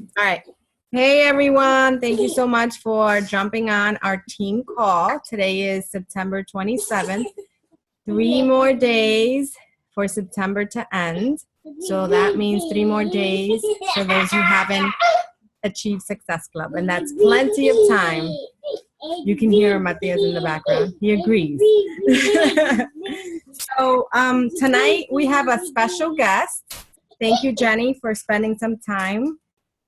All right. Hey, everyone. Thank you so much for jumping on our team call. Today is September 27th. 3 more days for September to end. So that means 3 more days for those who haven't achieved Success Club. And that's plenty of time. You can hear Matthias in the background. He agrees. So tonight we have a special guest. Thank you, Jenny, for spending some time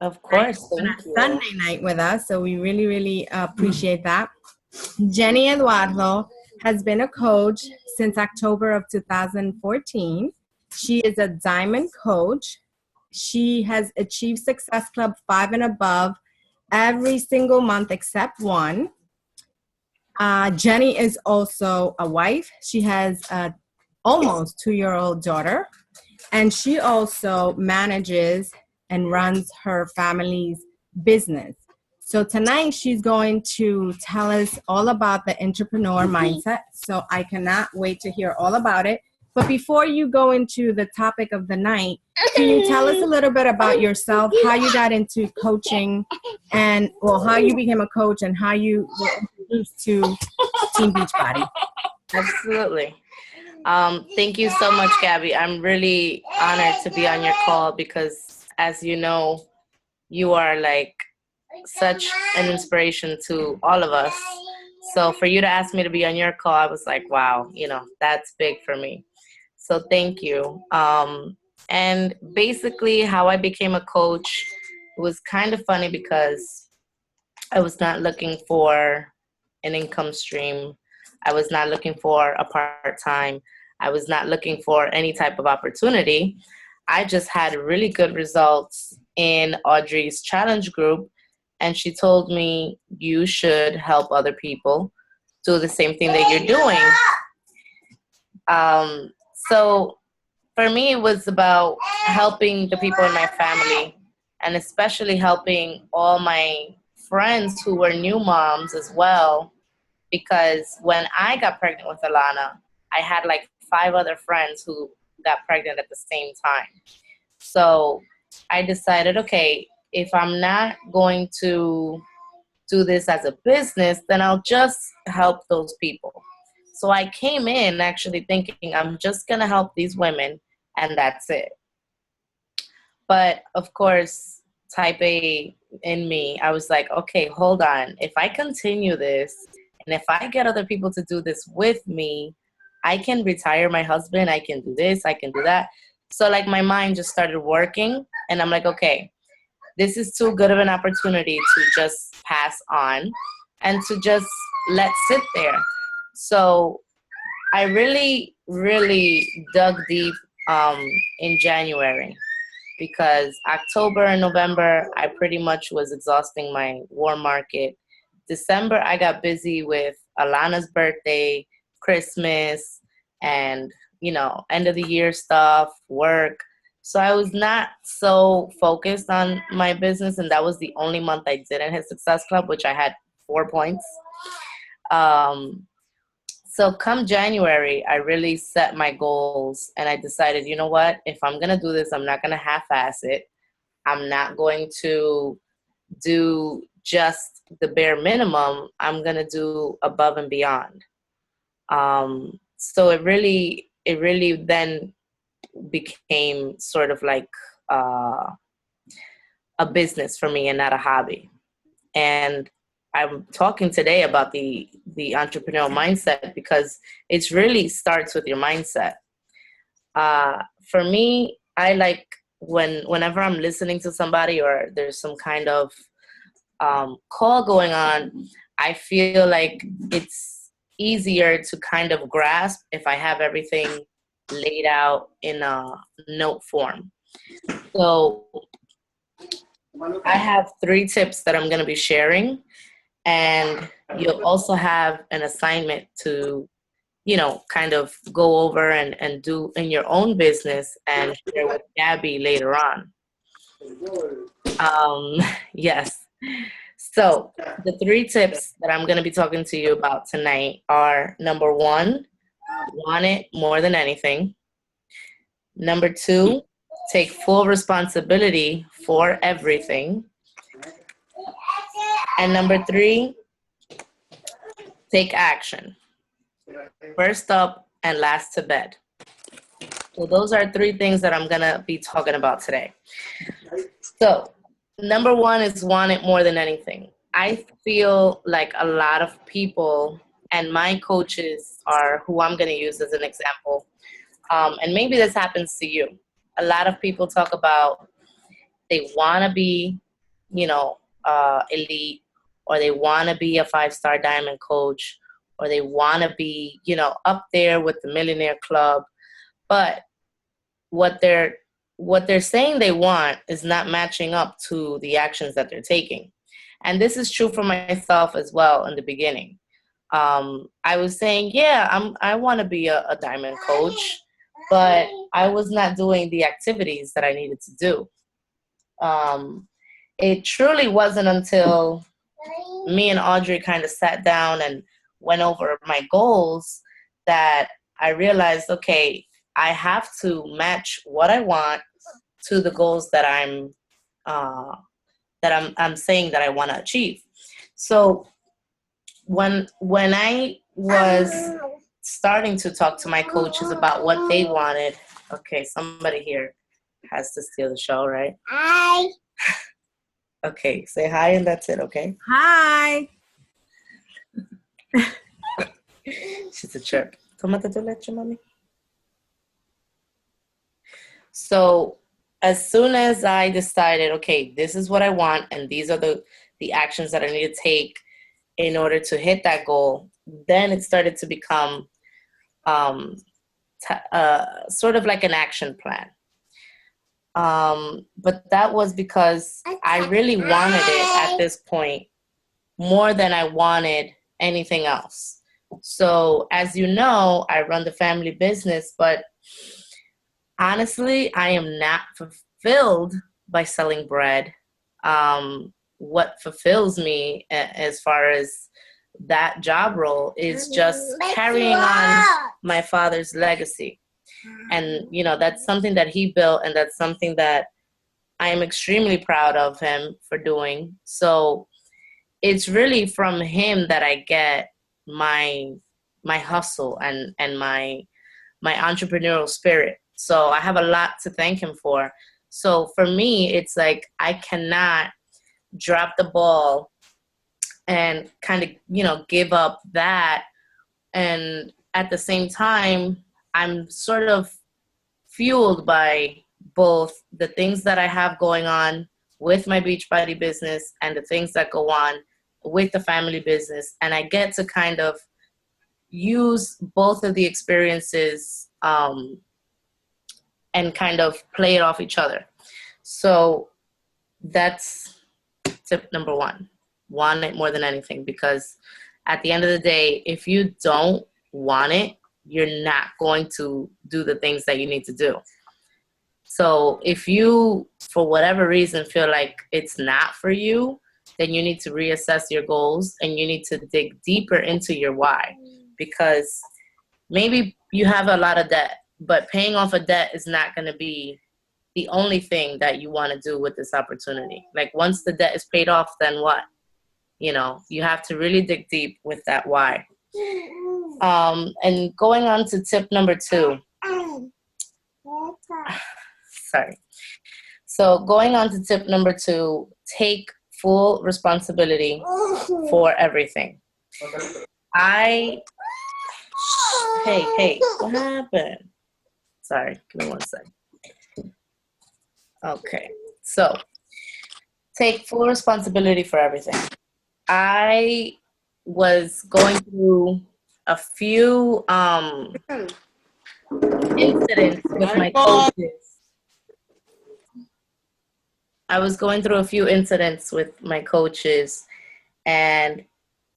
Of course, on thank a you. Sunday night with us. So we really, really appreciate that. Jenny Eduardo has been a coach since October of 2014. She is a diamond coach. She has achieved Success Club 5 and above every single month except one. Jenny is also a wife. She has a almost 2-year-old daughter, and she also manages and runs her family's business. So tonight she's going to tell us all about the entrepreneur mindset. So I cannot wait to hear all about it. But before you go into the topic of the night, can you tell us a little bit about yourself, how you got into coaching, and how you became a coach and how you were introduced to Team Beachbody? Absolutely. Thank you so much, Gabby. I'm really honored to be on your call because, as you know, you are like such an inspiration to all of us. So for you to ask me to be on your call, I was like, wow, that's big for me. So thank you. And basically, how I became a coach was kind of funny because I was not looking for an income stream. I was not looking for a part-time. I was not looking for any type of opportunity. I just had really good results in Audrey's challenge group, and she told me you should help other people do the same thing that you're doing. So for me, it was about helping the people in my family, and especially helping all my friends who were new moms as well, because when I got pregnant with Alana, I had like 5 other friends who got pregnant at the same time. So I decided, okay, if I'm not going to do this as a business, then I'll just help those people. So I came in actually thinking I'm just going to help these women and that's it. But of course, type A in me, I was like, okay, hold on. If I continue this and if I get other people to do this with me, I can retire my husband. I can do this. I can do that. So like my mind just started working and I'm like, okay, this is too good of an opportunity to just pass on and to just let sit there. So I really, really dug deep in January because October and November, I pretty much was exhausting my warm market. December, I got busy with Alana's birthday, Christmas, and, end of the year stuff, work. So I was not so focused on my business, and that was the only month I didn't hit Success Club, which I had 4 points. So come January, I really set my goals and I decided, you know what, if I'm going to do this, I'm not going to half-ass it. I'm not going to do just the bare minimum. I'm going to do above and beyond. So it really then became sort of like a business for me and not a hobby. And I'm talking today about the entrepreneurial mindset because it really starts with your mindset. For me, I like whenever I'm listening to somebody or there's some kind of call going on, I feel like it's easier to kind of grasp if I have everything laid out in a note form. So I have 3 tips that I'm going to be sharing. And you'll also have an assignment to, kind of go over and do in your own business and share with Gabby later on. Yes. So the 3 tips that I'm going to be talking to you about tonight are: number 1, want it more than anything. Number 2, take full responsibility for everything. And number 3, take action. First up and last to bed. So those are 3 things that I'm going to be talking about today. So number 1 is want it more than anything. I feel like a lot of people, and my coaches are who I'm going to use as an example, and maybe this happens to you. A lot of people talk about they want to be, elite, or they want to be a 5-star diamond coach, or they want to be, up there with the millionaire club. But what they're saying they want is not matching up to the actions that they're taking. And this is true for myself as well in the beginning. I was saying, I want to be a diamond coach, but I was not doing the activities that I needed to do. It truly wasn't until me and Audrey kind of sat down and went over my goals that I realized, okay, I have to match what I want to the goals that I'm saying that I want to achieve. So when I was starting to talk to my coaches about what they wanted, okay, somebody here has to steal the show, right? Hi. Okay, say hi and that's it, okay? Hi. She's a chirp. Tómate tu leche, mami. So as soon as I decided, okay, this is what I want, and these are the actions that I need to take in order to hit that goal, then it started to become sort of like an action plan. But that was because I really wanted it at this point more than I wanted anything else. So as you know, I run the family business, but honestly, I am not fulfilled by selling bread. What fulfills me as far as that job role is just carrying on my father's legacy. And, that's something that he built, and that's something that I am extremely proud of him for doing. So it's really from him that I get my hustle and my entrepreneurial spirit. So I have a lot to thank him for. So for me, it's like I cannot drop the ball and kind of, give up that. And at the same time, I'm sort of fueled by both the things that I have going on with my Beachbody business and the things that go on with the family business. And I get to kind of use both of the experiences and kind of play it off each other. So that's tip number 1. Want it more than anything, because at the end of the day, if you don't want it, you're not going to do the things that you need to do. So if you, for whatever reason, feel like it's not for you, then you need to reassess your goals and you need to dig deeper into your why. Because maybe you have a lot of debt, but paying off a debt is not going to be the only thing that you want to do with this opportunity. Like once the debt is paid off, then what? You have to really dig deep with that why. And going on to tip number 2. Sorry. So going on to tip number 2, take full responsibility for everything. Hey, what happened? Sorry, give me one second. Okay, so take full responsibility for everything. I was going through a few incidents with my coaches. And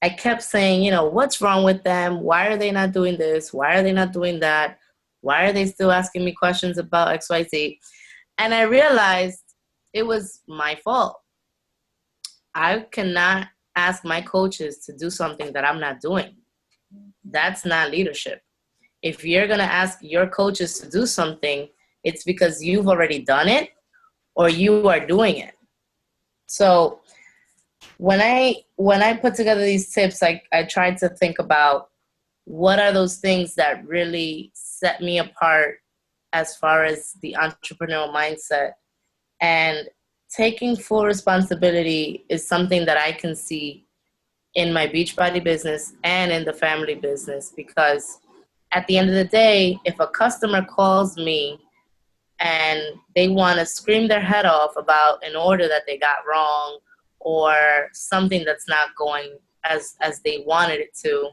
I kept saying, what's wrong with them? Why are they not doing this? Why are they not doing that? Why are they still asking me questions about XYZ? And I realized it was my fault. I cannot ask my coaches to do something that I'm not doing. That's not leadership. If you're going to ask your coaches to do something, It's because you've already done it or you are doing it. So when I put together these tips, I tried to think about what are those things that really set me apart as far as the entrepreneurial mindset. And taking full responsibility is something that I can see in my Beachbody business and in the family business, because at the end of the day, if a customer calls me and they want to scream their head off about an order that they got wrong or something that's not going as they wanted it to,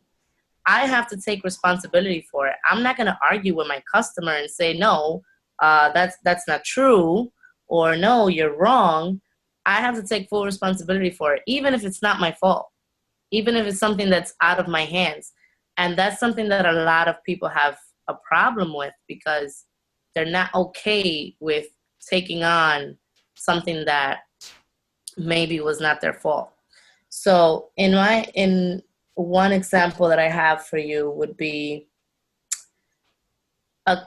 I have to take responsibility for it. I'm not going to argue with my customer and say, no, that's not true, or no, you're wrong. I have to take full responsibility for it, even if it's not my fault, even if it's something that's out of my hands. And that's something that a lot of people have a problem with, because they're not okay with taking on something that maybe was not their fault. So in one example that I have for you would be,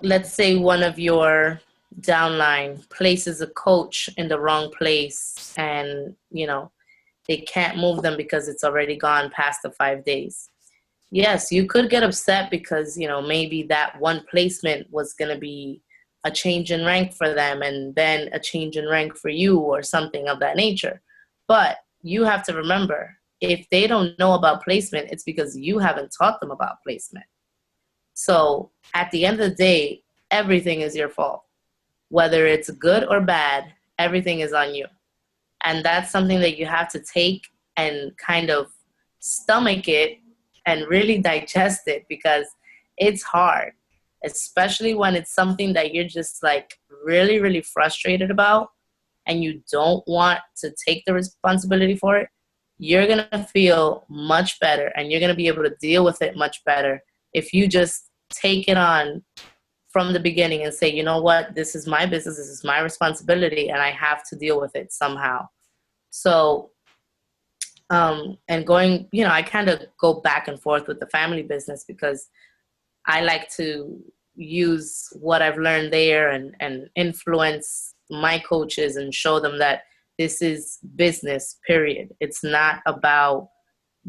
let's say one of your downline places a coach in the wrong place, and they can't move them because it's already gone past the 5 days. Yes, you could get upset because maybe that one placement was going to be a change in rank for them, and then a change in rank for you, or something of that nature. But you have to remember, if they don't know about placement, it's because you haven't taught them about placement. So at the end of the day, everything is your fault. Whether it's good or bad, everything is on you. And that's something that you have to take and kind of stomach it and really digest it, because it's hard, especially when it's something that you're just like really, really frustrated about and you don't want to take the responsibility for it. You're going to feel much better and you're going to be able to deal with it much better if you just take it on from the beginning and say, you know what, this is my business, this is my responsibility, and I have to deal with it somehow. So, and going, I kind of go back and forth with the family business, because I like to use what I've learned there and influence my coaches and show them that this is business, period. It's not about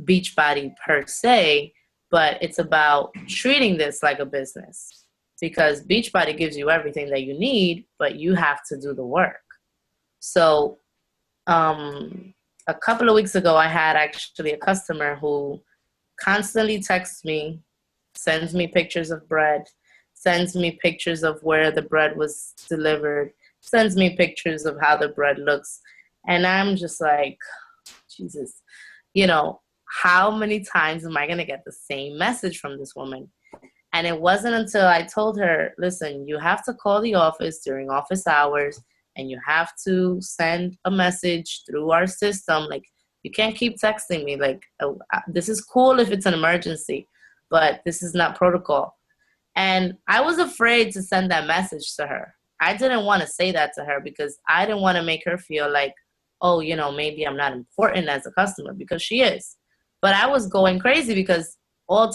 Beachbody per se, but it's about treating this like a business, because Beachbody gives you everything that you need, but you have to do the work. So a couple of weeks ago, I had actually a customer who constantly texts me, sends me pictures of bread, sends me pictures of where the bread was delivered, sends me pictures of how the bread looks. And I'm just like, Jesus, how many times am I going to get the same message from this woman? And it wasn't until I told her, listen, you have to call the office during office hours, and you have to send a message through our system. Like, you can't keep texting me. Like, this is cool if it's an emergency, but this is not protocol. And I was afraid to send that message to her. I didn't want to say that to her because I didn't want to make her feel like, oh, maybe I'm not important as a customer, because she is. But I was going crazy because all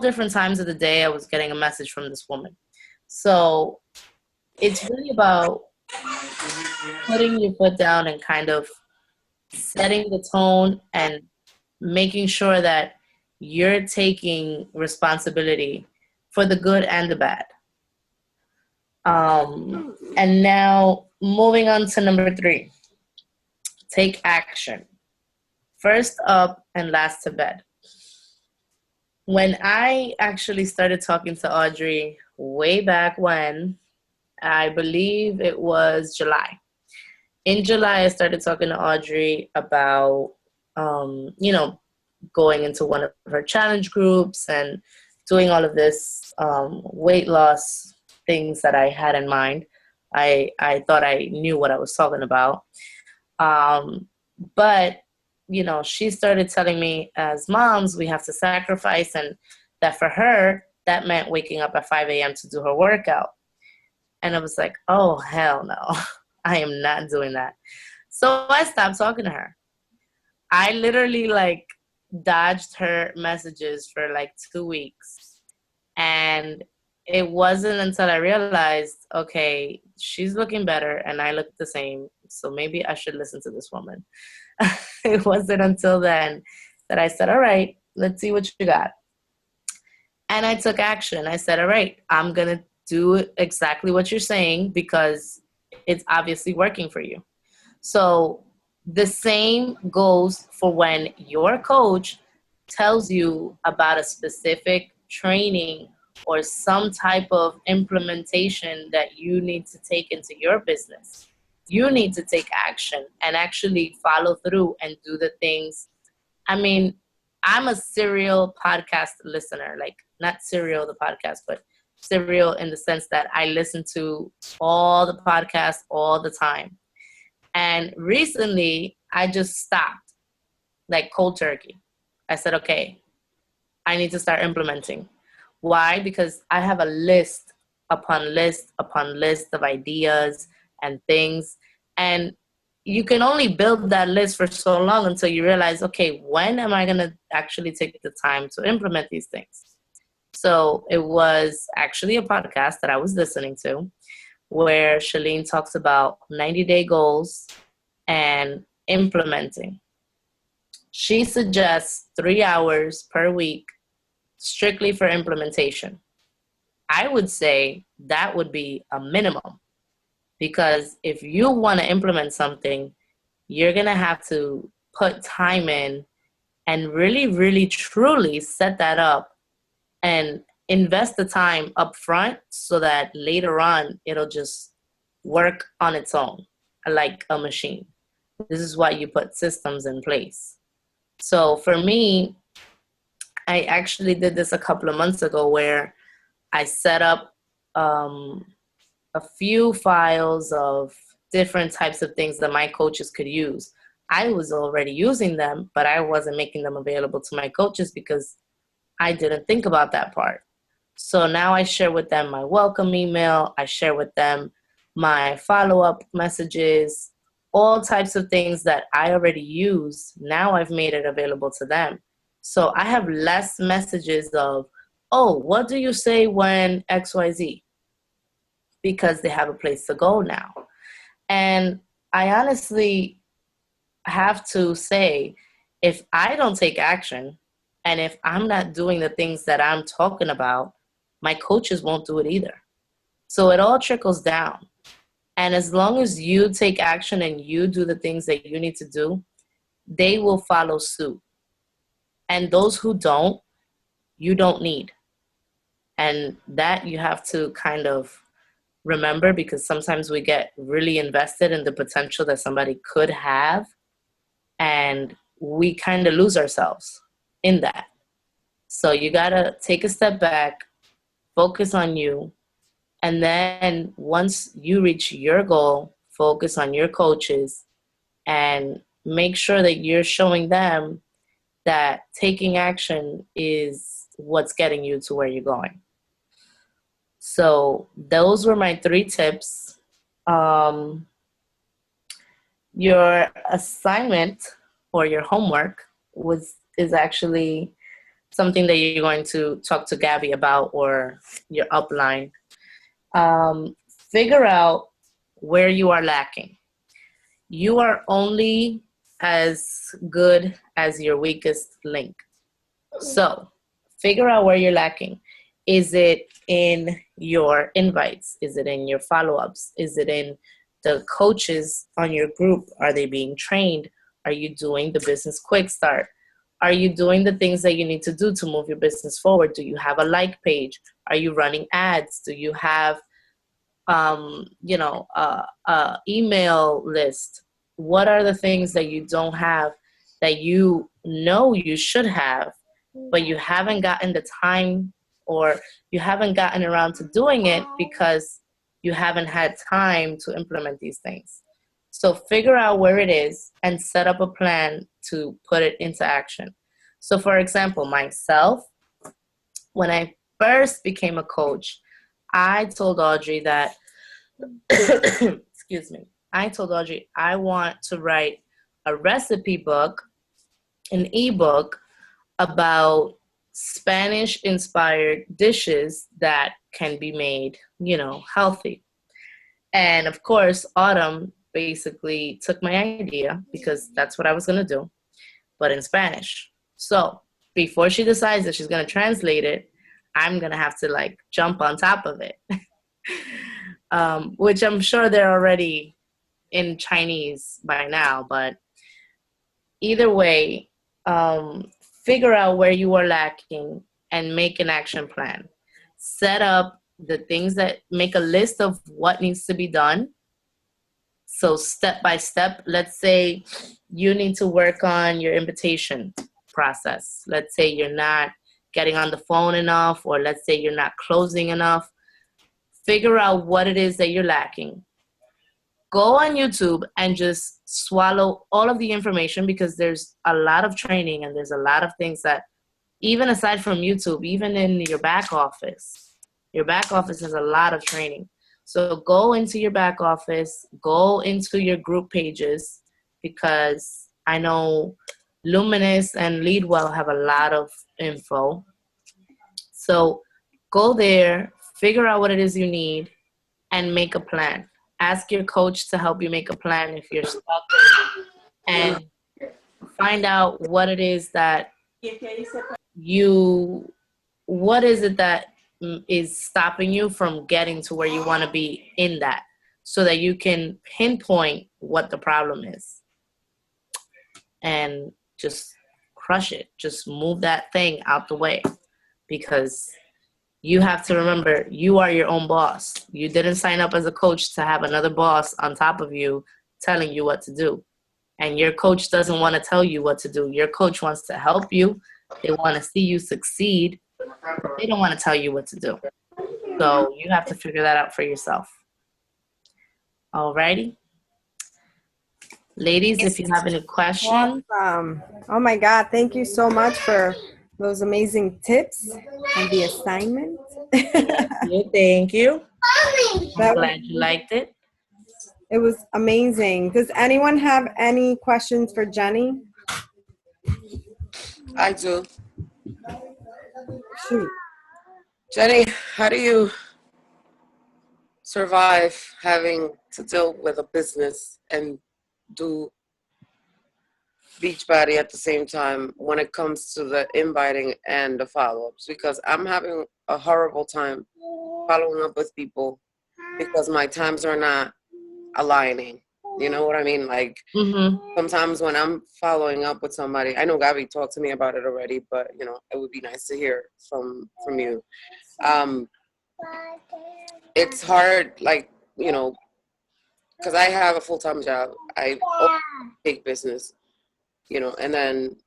different times of the day, I was getting a message from this woman. So it's really about putting your foot down and kind of setting the tone and making sure that you're taking responsibility for the good and the bad. And now moving on to number 3, take action. First up and last to bed. When I actually started talking to Audrey way back when, I believe it was July. In July, I started talking to Audrey about, going into one of her challenge groups and doing all of this weight loss things that I had in mind. I thought I knew what I was talking about. But, she started telling me, as moms, we have to sacrifice, and that for her, that meant waking up at 5 a.m. to do her workout. And I was like, oh, hell no, I am not doing that. So I stopped talking to her. I literally dodged her messages for 2 weeks. And it wasn't until I realized, okay, she's looking better and I look the same. So maybe I should listen to this woman. It wasn't until then that I said, all right, let's see what you got. And I took action. I said, all right, I'm going to do exactly what you're saying because it's obviously working for you. So the same goes for when your coach tells you about a specific training or some type of implementation that you need to take into your business. You need to take action and actually follow through and do the things. I mean, I'm a serial podcast listener, like not serial the podcast, but serial in the sense that I listen to all the podcasts all the time. And recently, I just stopped, like cold turkey. I said, okay, I need to start implementing. Why? Because I have a list upon list upon list of ideas and things. And you can only build that list for so long until you realize, okay, when am I going to actually take the time to implement these things? So it was actually a podcast that I was listening to where Shalene talks about 90-day goals and implementing. She suggests 3 hours per week strictly for implementation. I would say that would be a minimum because if you want to implement something, you're going to have to put time in and really, really, truly set that up and invest the time up front so that later on it'll just work on its own like a machine. This is why you put systems in place. So for me, I actually did this a couple of months ago where I set up a few files of different types of things that my coaches could use. I was already using them, but I wasn't making them available to my coaches because I didn't think about that part. So now I share with them my welcome email. I share with them my follow-up messages, all types of things that I already use. Now I've made it available to them. So I have less messages of, oh, what do you say when XYZ? Because they have a place to go now. And I honestly have to say, if I don't take action and if I'm not doing the things that I'm talking about, my coaches won't do it either. So it all trickles down. And as long as you take action and you do the things that you need to do, they will follow suit. And those who don't, you don't need. And that you have to kind of remember because sometimes we get really invested in the potential that somebody could have and we kind of lose ourselves in that. So you got to take a step back, focus on you, and then once you reach your goal, focus on your coaches and make sure that you're showing them that taking action is what's getting you to where you're going. So those were my 3 tips. Your assignment or your homework is actually something that you're going to talk to Gabby about or your upline. Figure out where you are lacking. You are only as good as your weakest link. So figure out where you're lacking. Is it in your invites? Is it in your follow-ups? Is it in the coaches on your group? Are they being trained? Are you doing the business quick start? Are you doing the things that you need to do to move your business forward? Do you have a like page? Are you running ads? Do you have email list? What are the things that you don't have that you know you should have, but you haven't gotten the time or you haven't gotten around to doing it because you haven't had time to implement these things? So figure out where it is and set up a plan to put it into action. So for example, myself, when I first became a coach, I told Audrey that, excuse me, I told Audrey I want to write a recipe book, an ebook about Spanish inspired dishes that can be made, healthy. And of course, Autumn basically took my idea because that's what I was going to do, but in Spanish. So before she decides that she's going to translate it, I'm going to have to like jump on top of it, which I'm sure they're already in Chinese by now. But either way, figure out where you are lacking and make an action plan. Set up the things that make a list of what needs to be done. So step by step, let's say you need to work on your invitation process. Let's say you're not getting on the phone enough, or let's say you're not closing enough. Figure out what it is that you're lacking. Go on YouTube and just swallow all of the information, because there's a lot of training and there's a lot of things that, even aside from YouTube, even in your back office has a lot of training. So go into your back office, go into your group pages, because I know Luminous and Leadwell have a lot of info. So go there, figure out what it is you need, and make a plan. Ask your coach to help you make a plan if you're stuck, and find out what it is that is stopping you from getting to where you want to be in that, so that you can pinpoint what the problem is and just crush it. Just move that thing out the way, because you have to remember, you are your own boss. You didn't sign up as a coach to have another boss on top of you telling you what to do. And your coach doesn't want to tell you what to do. Your coach wants to help you. They want to see you succeed. They don't want to tell you what to do. So you have to figure that out for yourself. Alrighty. Ladies, if you have any questions. Awesome. Oh my God. Thank you so much for those amazing tips and the assignment. Thank you. I'm glad you liked it. It was amazing. Does anyone have any questions for Jenny? I do. Shoot. Jenny, how do you survive having to deal with a business and do Beachbody at the same time when it comes to the inviting and the follow-ups? Because I'm having a horrible time following up with people because my times are not aligning. You know what I mean? Like, sometimes when I'm following up with somebody, I know Gabby talked to me about it already, but, it would be nice to hear from you. It's hard, like, because I have a full-time job. I take business, and then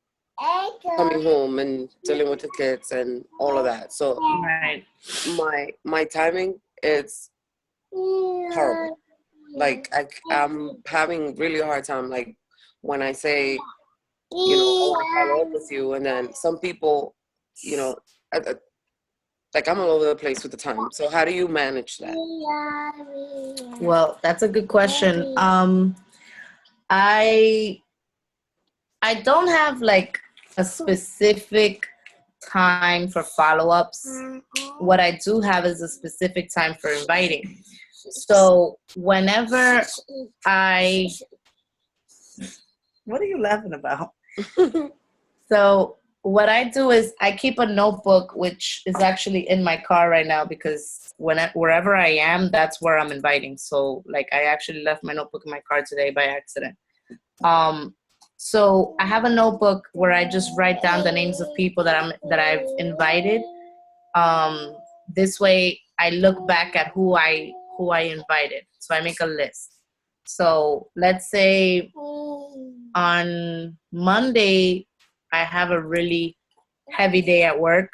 coming home and dealing with the kids and all of that. So right. my timing is horrible. Like, I'm having really a hard time, like, when I say, I want to follow up with you, and then some people, like, I'm all over the place with the time. So how do you manage that? Well, that's a good question. I don't have, like, a specific time for follow-ups. What I do have is a specific time for inviting. So whenever what are you laughing about? So what I do is I keep a notebook, which is actually in my car right now, because wherever I am, that's where I'm inviting. So, like, I actually left my notebook in my car today by accident. So I have a notebook where I just write down the names of people that I've invited. This way I look back at who I invited. So I make a list. So let's say on Monday, I have a really heavy day at work.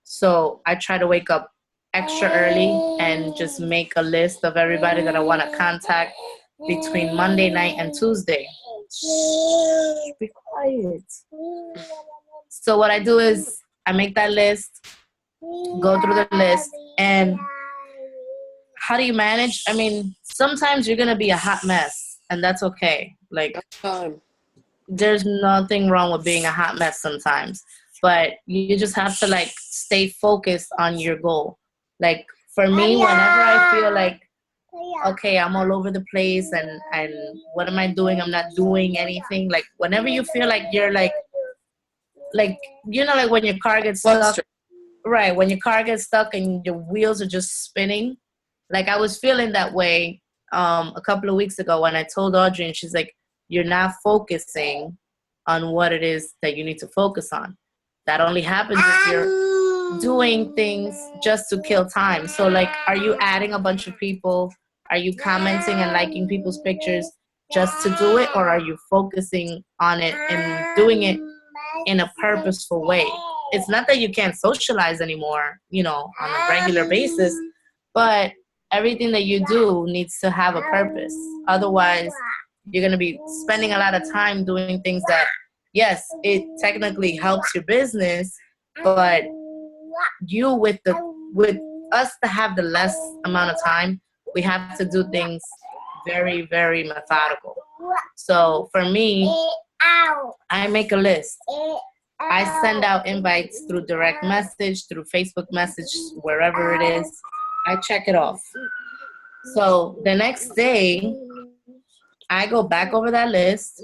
So I try to wake up extra early and just make a list of everybody that I want to contact between Monday night and Tuesday. Shh, be quiet. So what I do is I make that list, go through the list, and how do you manage? I mean, sometimes you're going to be a hot mess, and that's okay. Like, there's nothing wrong with being a hot mess sometimes. but you just have to like stay focused on your goal. Like for me, whenever I feel like, okay, I'm all over the place and what am I doing? I'm not doing anything. Like whenever you feel like you're like, you know, like when your car gets stuck, right? When your car gets stuck and your wheels are just spinning, like I was feeling that way a couple of weeks ago when I told Audrey, and she's like, you're not focusing on what it is that you need to focus on. That only happens if you're doing things just to kill time. So like, are you adding a bunch of people? Are you commenting and liking people's pictures just to do it? Or are you focusing on it and doing it in a purposeful way? It's not that you can't socialize anymore, you know, on a regular basis, but everything that you do needs to have a purpose. Otherwise, you're going to be spending a lot of time doing things that, yes, it technically helps your business, but you with us to have the less amount of time, we have to do things very, very methodical. So for me, I make a list. I send out invites through direct message, through Facebook message, wherever it is. I check it off. So the next day, I go back over that list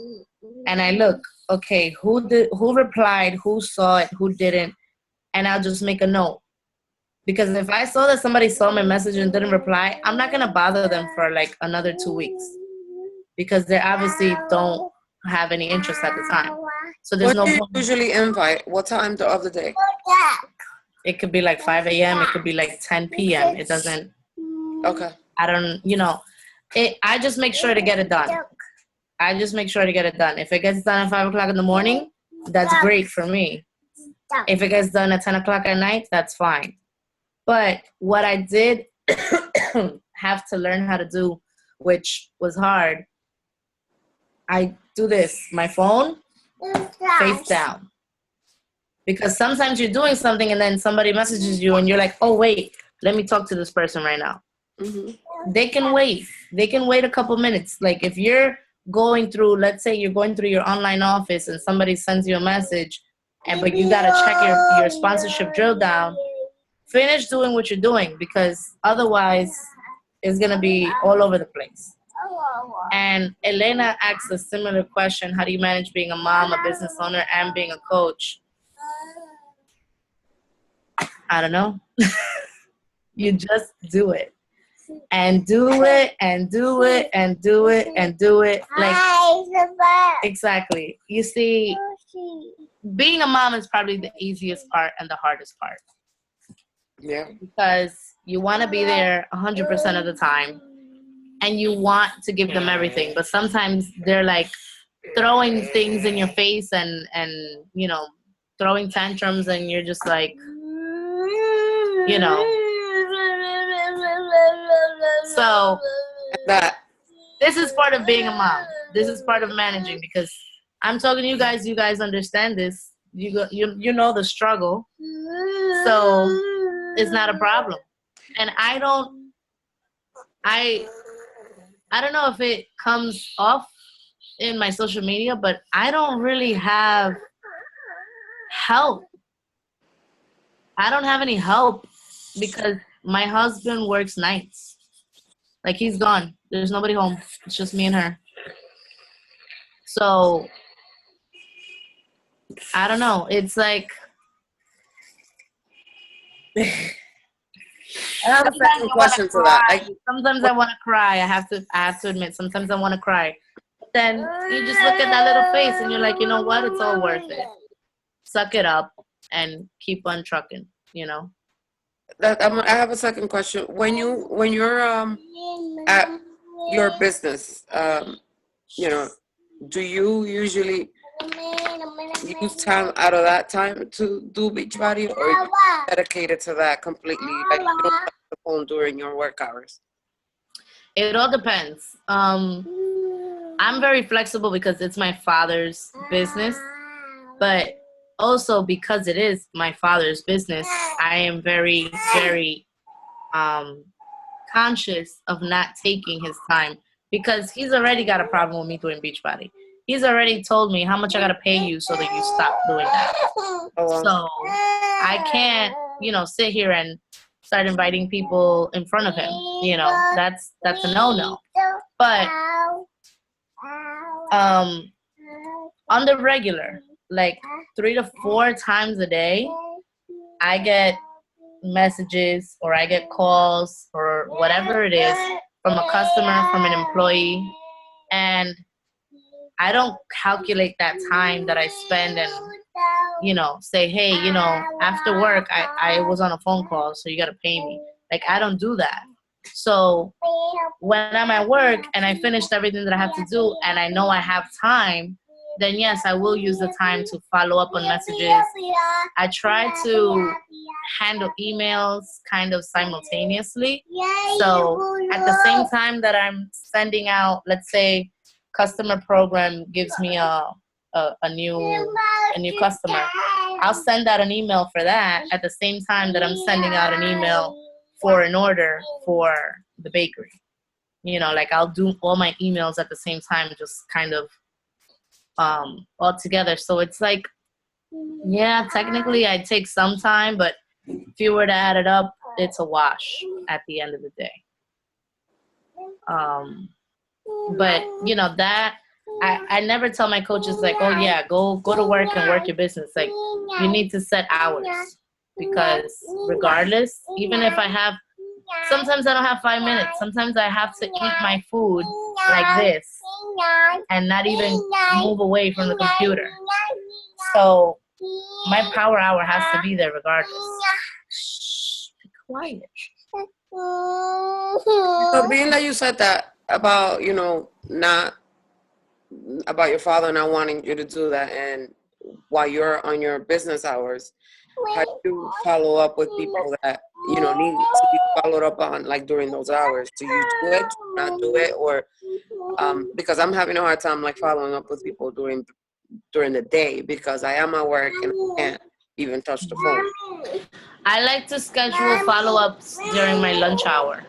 and I look, okay, who replied, who saw it, who didn't, and I'll just make a note. Because if I saw that somebody saw my message and didn't reply, I'm not going to bother them for like another 2 weeks because they obviously don't have any interest at the time. So there's no point. Usually invite? What time of the day? It could be like 5 a.m. It could be like 10 p.m. It doesn't. Okay. I don't, you know, I just make sure to get it done. I just make sure to get it done. If it gets done at 5 o'clock in the morning, that's great for me. If it gets done at 10 o'clock at night, that's fine. But what I did have to learn how to do, which was hard, I do this. My phone face down. Because sometimes you're doing something and then somebody messages you and you're like, oh, wait, let me talk to this person right now. Mm-hmm. They can wait. They can wait a couple minutes. Like if you're going through, let's say you're going through your online office and somebody sends you a message, but you got to check your sponsorship drill down, finish doing what you're doing because otherwise it's going to be all over the place. And Elena asked a similar question. How do you manage being a mom, a business owner, and being a coach? I don't know. You just do it. And do it, and do it, and do it, and do it. Like, exactly. You see, being a mom is probably the easiest part and the hardest part. Yeah. Because you want to be there 100% of the time. And you want to give them everything. But sometimes they're like throwing things in your face and you know, throwing tantrums. And you're just like, you know. So this is part of being a mom. This is part of managing because I'm talking to you guys understand this. You know the struggle. So it's not a problem. And I don't know if it comes off in my social media, but I don't really have help. I don't have any help because my husband works nights. Like he's gone. There's nobody home. It's just me and her. So I don't know. It's like I have a second question to that. Sometimes I want to cry. I have to admit. Sometimes I want to cry. But then you just look at that little face and you're like, you know what? It's all worth it. Suck it up and keep on trucking. You know. I have a second question. When you're at your business, you know, do you usually use time out of that time to do Beachbody, or are you dedicated to that completely? Like you don't have the phone during your work hours? It all depends. I'm very flexible because it's my father's business, but also because it is my father's business, I am very, very conscious of not taking his time because he's already got a problem with me doing Beachbody. he's already told me how much I gotta pay you so that you stop doing that. Oh, wow. So I can't, sit here and start inviting people in front of him. That's a no-no. But on the regular, like 3 to 4 times a day, I get messages or I get calls or whatever it is from a customer, from an employee, and I don't calculate that time that I spend and say, hey, after work I was on a phone call, so you got to pay me. Like, I don't do that. So when I'm at work and I finished everything that I have to do and I know I have time, then yes, I will use the time to follow up on messages. I try to handle emails kind of simultaneously. So at the same time that I'm sending out, let's say, customer program gives me a new customer, I'll send out an email for that at the same time that I'm sending out an email for an order for the bakery. Like, I'll do all my emails at the same time, just kind of all together. So it's like, yeah, technically I take some time, but if you were to add it up, it's a wash at the end of the day. But that I never tell my coaches, like, oh yeah, go to work and work your business. Like, you need to set hours, because regardless, even if sometimes I don't have 5 minutes. Sometimes I have to eat my food like this and not even move away from the computer. So my power hour has to be there regardless. Shh, be quiet. So being that you said that about, not about your father not wanting you to do that, and while you're on your business hours, how do you follow up with people that, need to be followed up on, like, during those hours? Do you do it, do you not do it? Or because I'm having a hard time, like, following up with people during the day, because I am at work and I can't even touch the phone. I like to schedule follow-ups during my lunch hour.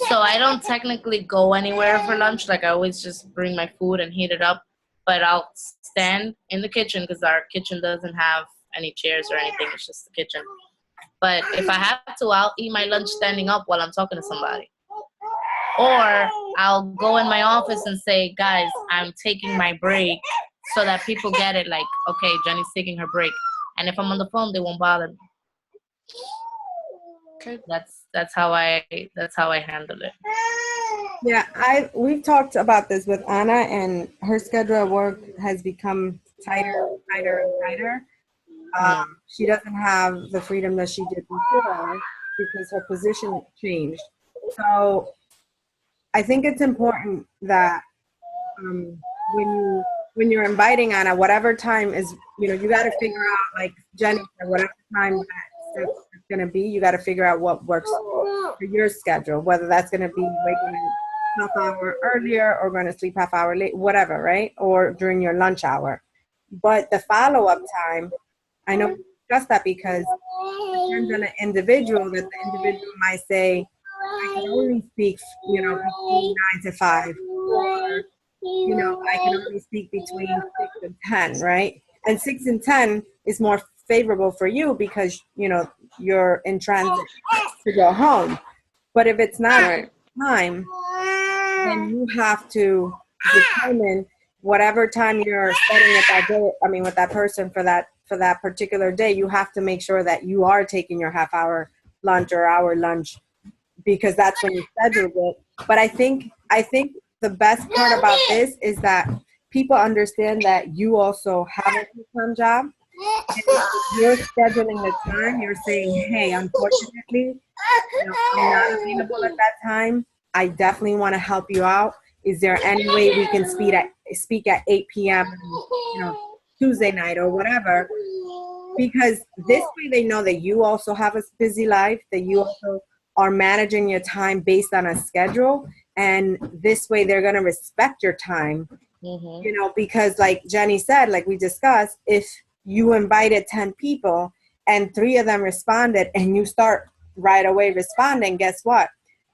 So I don't technically go anywhere for lunch. Like, I always just bring my food and heat it up. But I'll stand in the kitchen, because our kitchen doesn't have any chairs or anything. It's just the kitchen. But if I have to, I'll eat my lunch standing up while I'm talking to somebody. Or I'll go in my office and say, guys, I'm taking my break, so that people get it, like, okay, Jenny's taking her break. And if I'm on the phone, they won't bother me. Okay. That's how I handle it. Yeah, we've talked about this with Anna, and her schedule at work has become tighter and tighter. She doesn't have the freedom that she did before because her position changed. So I think it's important that when you're inviting Anna, whatever time is, you got to figure out, like Jenny said, whatever time that's going to be, you got to figure out what works for your schedule, whether that's going to be waking up half hour earlier or going to sleep half hour late, whatever, right? Or during your lunch hour. But the follow-up time, I know we discussed that because it depends on the individual, that the individual might say, I can only speak, between 9 to 5, or, I can only speak between 6 and 10, right? And 6 and 10 is more favorable for you because, you're in transit to go home. But if it's not time, then you have to determine whatever time you're setting with that day, with that person for that particular day, you have to make sure that you are taking your half hour lunch or hour lunch, because that's when you schedule it. But I think the best part about this is that people understand that you also have a full-time job. And you're scheduling the time. You're saying, hey, unfortunately, I'm not available at that time. I definitely want to help you out. Is there any way we can speak at 8 p.m. Tuesday night or whatever? Because this way they know that you also have a busy life, that you also are managing your time based on a schedule. And this way they're going to respect your time, because like Jenny said, like we discussed, if you invited 10 people and 3 of them responded and you start right away responding, guess what?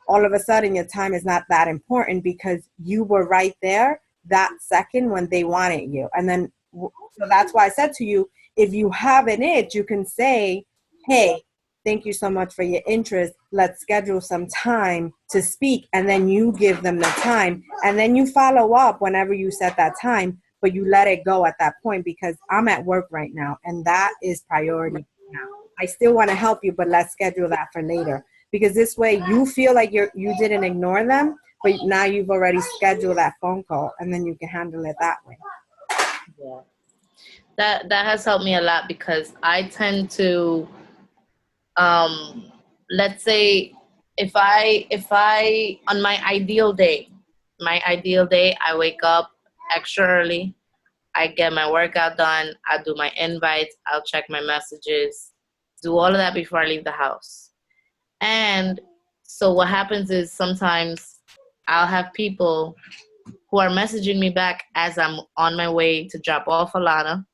All of a sudden your time is not that important because you were right there that second when they wanted you. And then, so that's why I said to you, if you have an itch, you can say, hey, thank you so much for your interest. Let's schedule some time to speak. And then you give them the time. And then you follow up whenever you set that time, but you let it go at that point, because I'm at work right now. And that is priority now. I still want to help you, but let's schedule that for later. Because this way you feel like you didn't ignore them, but now you've already scheduled that phone call, and then you can handle it that way. Yeah. That has helped me a lot, because I tend to, let's say, if I on my ideal day, I wake up extra early, I get my workout done, I do my invites, I'll check my messages, do all of that before I leave the house. And so what happens is sometimes I'll have people who are messaging me back as I'm on my way to drop off Alana,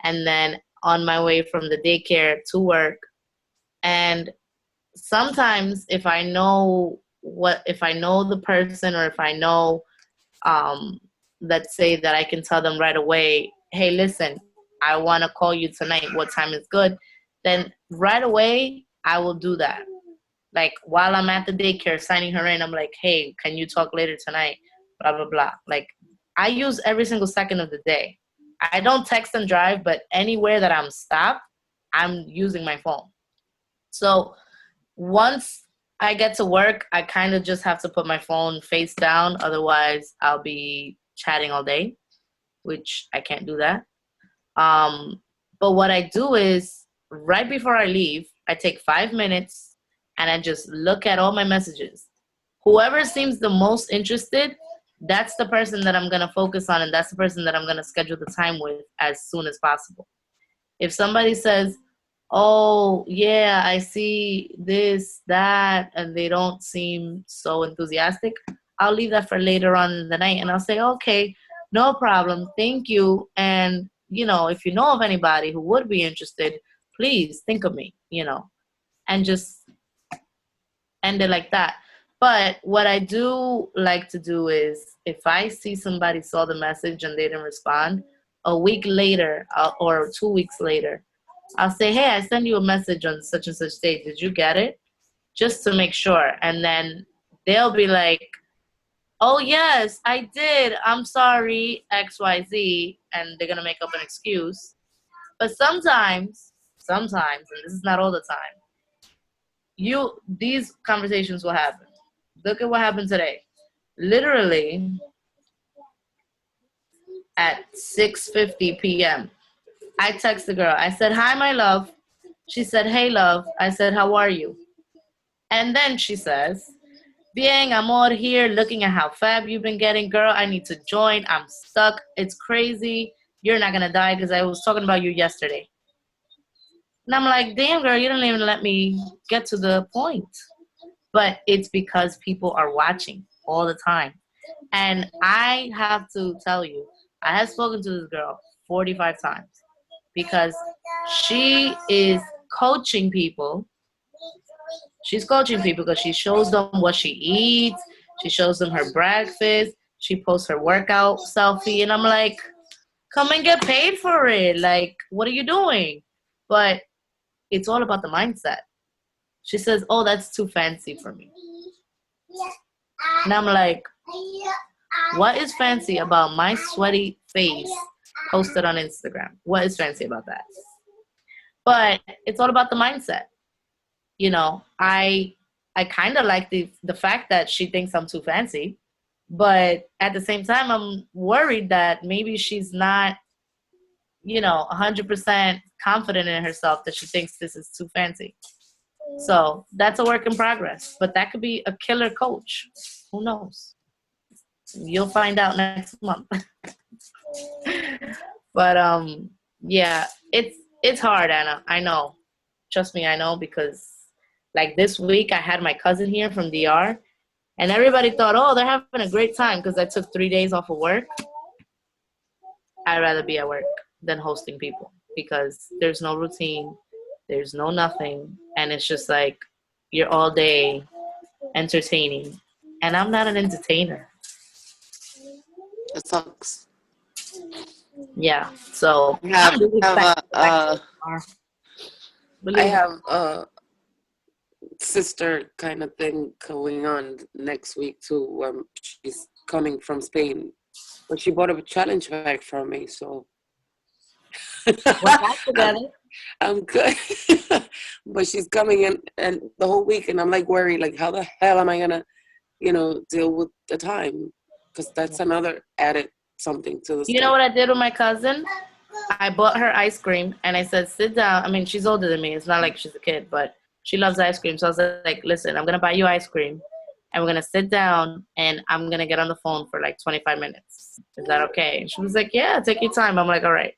and then on my way from the daycare to work. And sometimes if I know the person, or if I know, let's say that I can tell them right away, hey, listen, I want to call you tonight. What time is good? Then right away, I will do that. Like while I'm at the daycare signing her in, I'm like, hey, can you talk later tonight? Blah, blah, blah. Like I use every single second of the day. I don't text and drive, but anywhere that I'm stopped, I'm using my phone. So once I get to work, I kind of just have to put my phone face down. Otherwise, I'll be chatting all day, which I can't do that. But what I do is right before I leave, I take 5 minutes and I just look at all my messages. Whoever seems the most interested, that's the person that I'm going to focus on, and that's the person that I'm going to schedule the time with as soon as possible. If somebody says, oh, yeah, I see this, that, and they don't seem so enthusiastic, I'll leave that for later on in the night, and I'll say, okay, no problem, thank you, and, if you know of anybody who would be interested, please think of me, and just end it like that. But what I do like to do is, if I see somebody saw the message and they didn't respond, a week later or 2 weeks later, I'll say, hey, I sent you a message on such and such date. Did you get it? Just to make sure. And then they'll be like, oh, yes, I did. I'm sorry, XYZ. And they're going to make up an excuse. But sometimes, and this is not all the time, these conversations will happen. Look at what happened today. Literally at 6:50 p.m., I text the girl. I said, hi, my love. She said, hey, love. I said, how are you? And then she says, bien, amor, here looking at how fab you've been getting. Girl, I need to join. I'm stuck. It's crazy. You're not going to die because I was talking about you yesterday. And I'm like, damn, girl, you didn't even let me get to the point. But it's because people are watching all the time. And I have to tell you, I have spoken to this girl 45 times because she is coaching people. She's coaching people because she shows them what she eats. She shows them her breakfast. She posts her workout selfie. And I'm like, come and get paid for it. Like, what are you doing? But it's all about the mindset. She says, oh, that's too fancy for me. And I'm like, what is fancy about my sweaty face posted on Instagram? What is fancy about that? But it's all about the mindset. I kind of like the fact that she thinks I'm too fancy, but at the same time, I'm worried that maybe she's not, 100% confident in herself, that she thinks this is too fancy. So that's a work in progress, but that could be a killer coach. Who knows? You'll find out next month. But yeah, it's hard, Anna. I know. Trust me, I know, because like this week I had my cousin here from DR, and everybody thought, oh, they're having a great time because I took 3 days off of work. I'd rather be at work than hosting people because there's no routine, there's no nothing, and it's just like you're all day entertaining, and I'm not an entertainer. It sucks. Yeah. So I have, I'm really have excited to go back to a, the car. I Believe me. have a sister kind of thing going on next week too. She's coming from Spain, but she bought a challenge bag from me, so We're back together. I'm good. But she's coming in and the whole week, and I'm like worried, like how the hell am I gonna, deal with the time? Because that's another added something to the You know schedule. what I did with my cousin? I bought her ice cream and I said, sit down. I mean, she's older than me. It's not like she's a kid, but she loves ice cream. So I was like, listen, I'm going to buy you ice cream and we're going to sit down and I'm going to get on the phone for like 25 minutes. Is that okay? And she was like, yeah, take your time. I'm like, all right.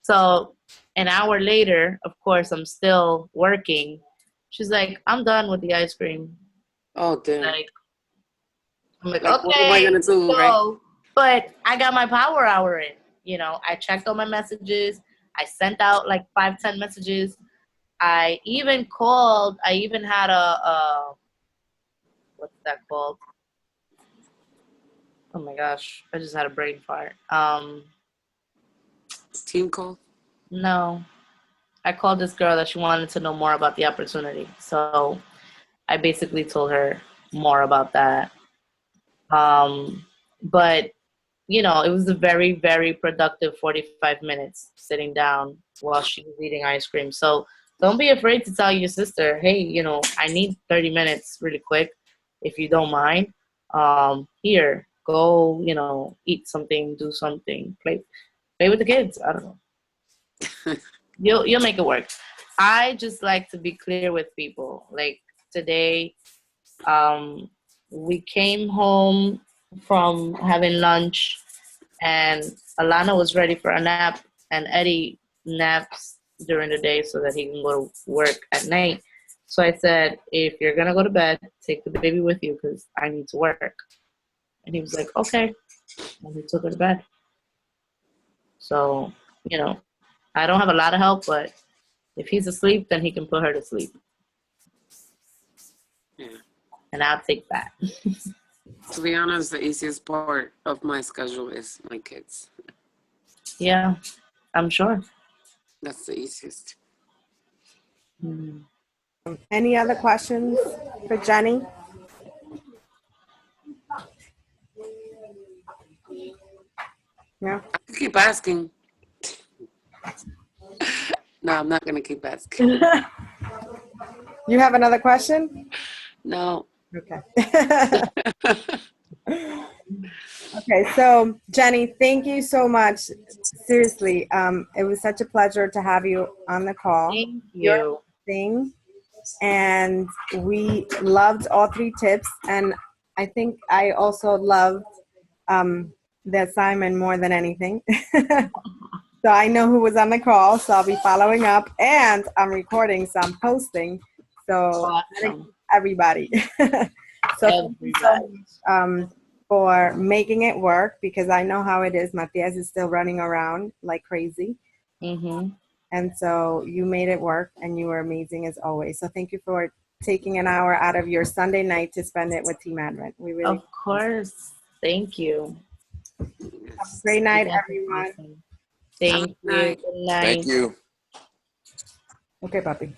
So an hour later, of course, I'm still working. She's like, I'm done with the ice cream. Oh damn! Like, I'm like, Like what am I okay, gonna let's do, right? go. But I got my power hour in. You know, I checked all my messages. I sent out like 5, 10 messages. I even called. I even had a what's that called? Oh my gosh, I just had a brain fart. Team call. No, I called this girl that she wanted to know more about the opportunity. So I basically told her more about that. But it was a very, very productive 45 minutes sitting down while she was eating ice cream. So don't be afraid to tell your sister, hey, I need 30 minutes really quick, if you don't mind. Here, go, eat something, do something, play with the kids. I don't know. You'll make it work. I just like to be clear with people. Like today, we came home from having lunch and Alana was ready for a nap, and Eddie naps during the day so that he can go to work at night. So I said, if you're going to go to bed, take the baby with you because I need to work. And he was like, okay. And he took her to bed. So, I don't have a lot of help, but if he's asleep, then he can put her to sleep. Yeah. And I'll take that. To be honest, the easiest part of my schedule is my kids. Yeah, I'm sure. That's the easiest. Mm. Any other questions for Jenny? Yeah. I could keep asking. No, I'm not gonna keep asking. You have another question? No. Okay. Okay, so Jenny, thank you so much. Seriously, it was such a pleasure to have you on the call. Thank You're you. amazing, and we loved all 3 tips. And I think I also loved the assignment more than anything. So I know who was on the call, so I'll be following up, and I'm recording, so I'm posting. So Awesome. everybody. So thank you so much for making it work, because I know how it is. Matias is still running around like crazy. Mm-hmm. And so you made it work, and you were amazing as always. So thank you for taking an hour out of your Sunday night to spend it with Team Advent. We really Of course. Thank you. have a Yes. great night, You guys are everyone. awesome. Thank you. Night. Good night. Thank you. Okay, puppy.